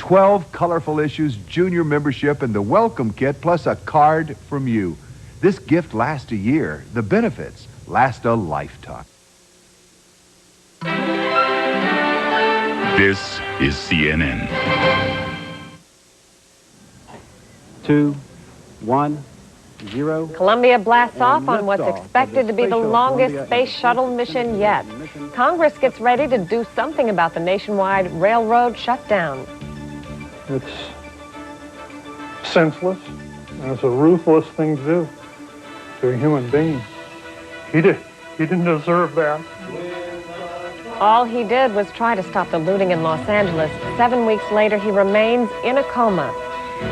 12 colorful issues, junior membership, and the welcome kit, plus a card from you. This gift lasts a year. The benefits last a lifetime. This is CNN. 2, 1, 0. Columbia blasts off on what's expected to be the longest space shuttle mission yet. Congress gets ready to do something about the nationwide railroad shutdown. It's senseless, and it's a ruthless thing to do to a human being. He didn't deserve that. All he did was try to stop the looting in Los Angeles. 7 weeks later, he remains in a coma.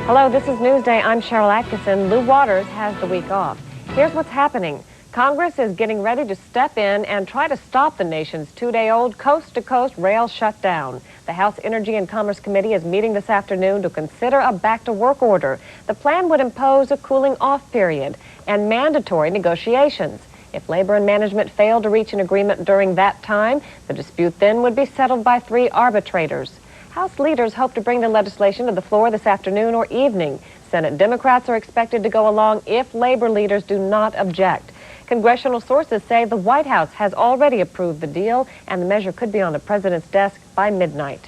Hello, this is Newsday. I'm Sharyl Attkisson. Lou Waters has the week off. Here's what's happening. Congress is getting ready to step in and try to stop the nation's 2-day-old coast-to-coast rail shutdown. The House Energy and Commerce Committee is meeting this afternoon to consider a back-to-work order. The plan would impose a cooling-off period and mandatory negotiations. If labor and management fail to reach an agreement during that time, the dispute then would be settled by 3 arbitrators. House leaders hope to bring the legislation to the floor this afternoon or evening. Senate Democrats are expected to go along if labor leaders do not object. Congressional sources say the White House has already approved the deal, and the measure could be on the president's desk by midnight.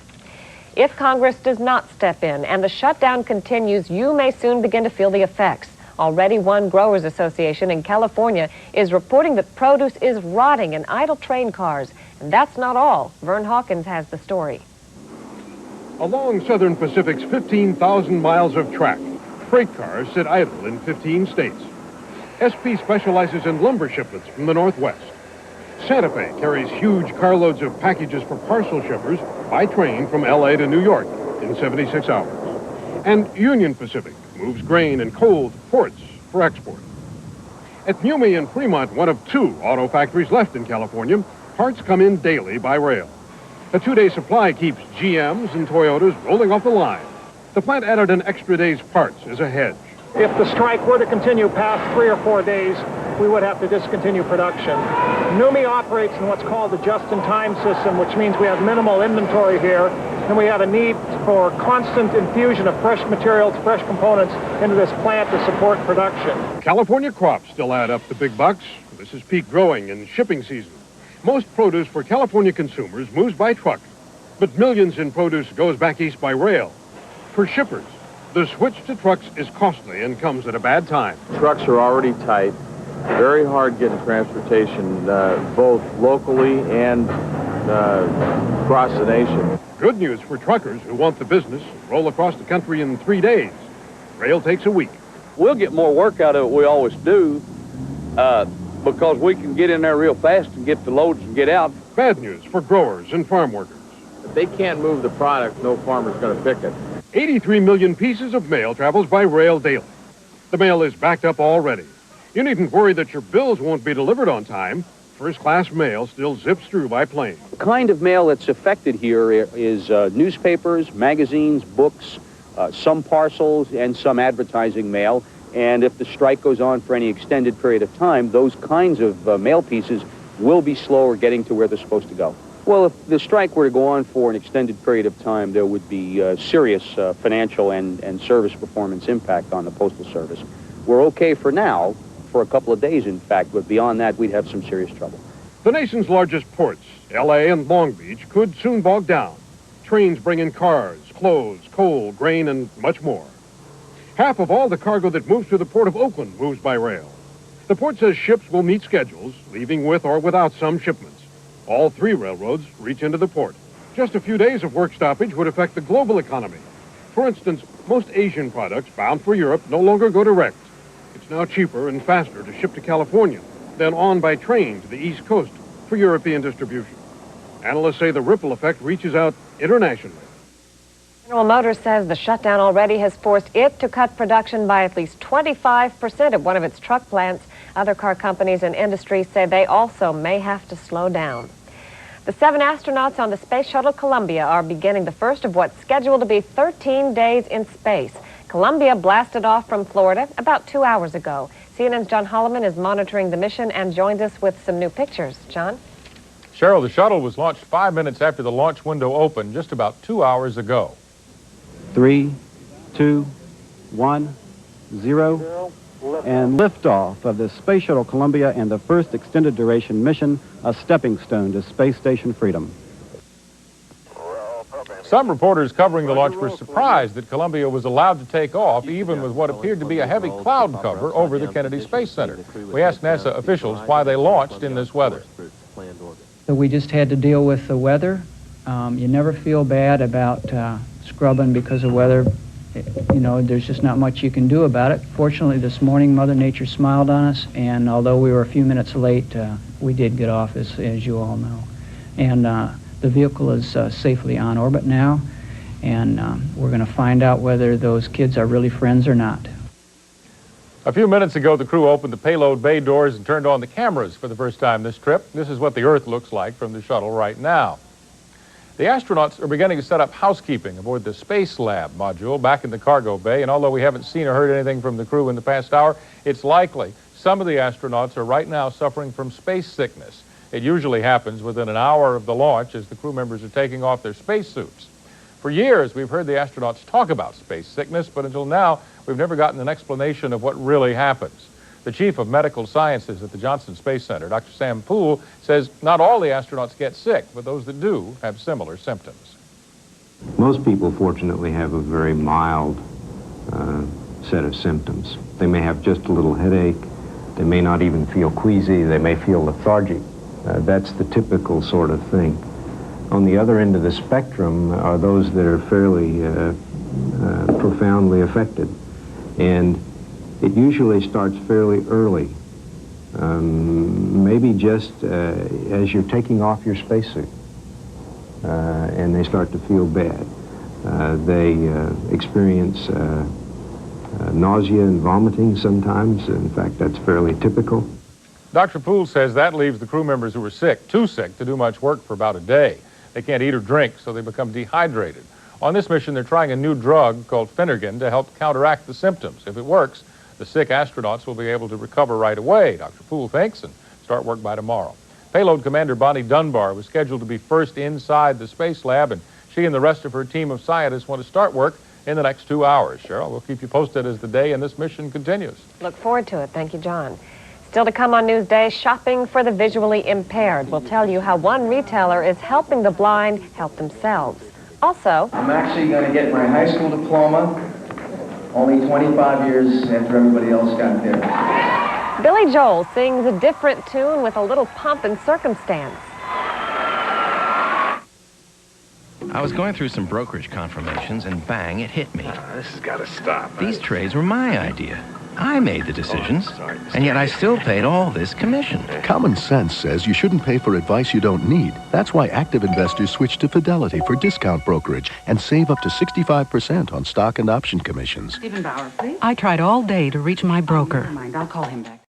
If Congress does not step in and the shutdown continues, you may soon begin to feel the effects. Already, one growers association in California is reporting that produce is rotting in idle train cars. And that's not all. Vern Hawkins has the story. Along Southern Pacific's 15,000 miles of track, freight cars sit idle in 15 states. SP specializes in lumber shipments from the Northwest. Santa Fe carries huge carloads of packages for parcel shippers by train from LA to New York in 76 hours. And Union Pacific moves grain and coal to ports for export. At Mumi and Fremont, one of 2 auto factories left in California, parts come in daily by rail. A 2-day supply keeps GMs and Toyotas rolling off the line. The plant added an extra day's parts as a hedge. If the strike were to continue past 3 or 4 days, we would have to discontinue production. NUMMI operates in what's called the just-in-time system, which means we have minimal inventory here, and we have a need for constant infusion of fresh materials, fresh components into this plant to support production. California crops still add up the big bucks. This is peak growing and shipping season. Most produce for California consumers moves by truck, but millions in produce goes back east by rail. For shippers, the switch to trucks is costly and comes at a bad time. Trucks are already tight. Very hard getting transportation, both locally and across the nation. Good news for truckers who want the business roll across the country in 3 days. Rail takes a week. We'll get more work out of it, we always do, because we can get in there real fast and get the loads and get out. Bad news for growers and farm workers. If they can't move the product, no farmer's going to pick it. 83 million pieces of mail travels by rail daily. The mail is backed up already. You needn't worry that your bills won't be delivered on time. First-class mail still zips through by plane. The kind of mail that's affected here is newspapers, magazines, books, some parcels, and some advertising mail. And if the strike goes on for any extended period of time, those kinds of mail pieces will be slower getting to where they're supposed to go. Well, if the strike were to go on for an extended period of time, there would be serious financial and service performance impact on the Postal Service. We're okay for now, for a couple of days, in fact, but beyond that, we'd have some serious trouble. The nation's largest ports, LA and Long Beach, could soon bog down. Trains bring in cars, clothes, coal, grain, and much more. Half of all the cargo that moves through the port of Oakland moves by rail. The port says ships will meet schedules, leaving with or without some shipments. All 3 railroads reach into the port. Just a few days of work stoppage would affect the global economy. For instance, most Asian products bound for Europe no longer go direct. It's now cheaper and faster to ship to California than on by train to the East Coast for European distribution. Analysts say the ripple effect reaches out internationally. General Motors says the shutdown already has forced it to cut production by at least 25% at one of its truck plants. Other car companies and industries say they also may have to slow down. The 7 astronauts on the Space Shuttle Columbia are beginning the first of what's scheduled to be 13 days in space. Columbia blasted off from Florida about 2 hours ago. CNN's John Holloman is monitoring the mission and joins us with some new pictures. John? Sharyl, the shuttle was launched 5 minutes after the launch window opened, just about 2 hours ago. 3, 2, 1, 0, and liftoff of the Space Shuttle Columbia and the first extended duration mission, a stepping stone to Space Station Freedom. Some reporters covering the launch were surprised that Columbia was allowed to take off, even with what appeared to be a heavy cloud cover over the Kennedy Space Center. We asked NASA officials why they launched in this weather. So we just had to deal with the weather. You never feel bad about scrubbing because of weather. You know, there's just not much you can do about it. Fortunately, this morning, Mother Nature smiled on us, and although we were a few minutes late, we did get off, as you all know. And the vehicle is safely on orbit now, and we're going to find out whether those kids are really friends or not. A few minutes ago, the crew opened the payload bay doors and turned on the cameras for the first time this trip. This is what the Earth looks like from the shuttle right now. The astronauts are beginning to set up housekeeping aboard the Space Lab module back in the cargo bay, and although we haven't seen or heard anything from the crew in the past hour, it's likely some of the astronauts are right now suffering from space sickness. It usually happens within an hour of the launch as the crew members are taking off their spacesuits. For years, we've heard the astronauts talk about space sickness, but until now, we've never gotten an explanation of what really happens. The chief of medical sciences at the Johnson Space Center, Dr. Sam Poole, says not all the astronauts get sick, but those that do have similar symptoms. Most people, fortunately, have a very mild set of symptoms. They may have just a little headache. They may not even feel queasy. They may feel lethargic. That's the typical sort of thing. On the other end of the spectrum are those that are fairly profoundly affected. And it usually starts fairly early, maybe just as you're taking off your spacesuit, and they start to feel bad. They experience nausea and vomiting sometimes. In fact, that's fairly typical. Dr. Poole says that leaves the crew members who are sick, too sick to do much work for about a day. They can't eat or drink, so they become dehydrated. On this mission, they're trying a new drug called Phenergan to help counteract the symptoms. If it works, the sick astronauts will be able to recover right away, Dr. Poole thinks, and start work by tomorrow. Payload Commander Bonnie Dunbar was scheduled to be first inside the space lab, and she and the rest of her team of scientists want to start work in the next 2 hours. Sharyl, we'll keep you posted as the day and this mission continues. Look forward to it. Thank you, John. Still to come on Newsday, shopping for the visually impaired. We'll tell you how one retailer is helping the blind help themselves. Also, I'm actually going to get my high school diploma only 25 years after everybody else got there. Billy Joel sings a different tune with a little pomp and circumstance. I was going through some brokerage confirmations, and bang, it hit me. This has got to stop. These trades were my idea. I made the decisions, and yet I still paid all this commission. Common sense says you shouldn't pay for advice you don't need. That's why active investors switch to Fidelity for discount brokerage and save up to 65% on stock and option commissions. Stephen Bauer, please. I tried all day to reach my broker. Never mind, I'll call him back.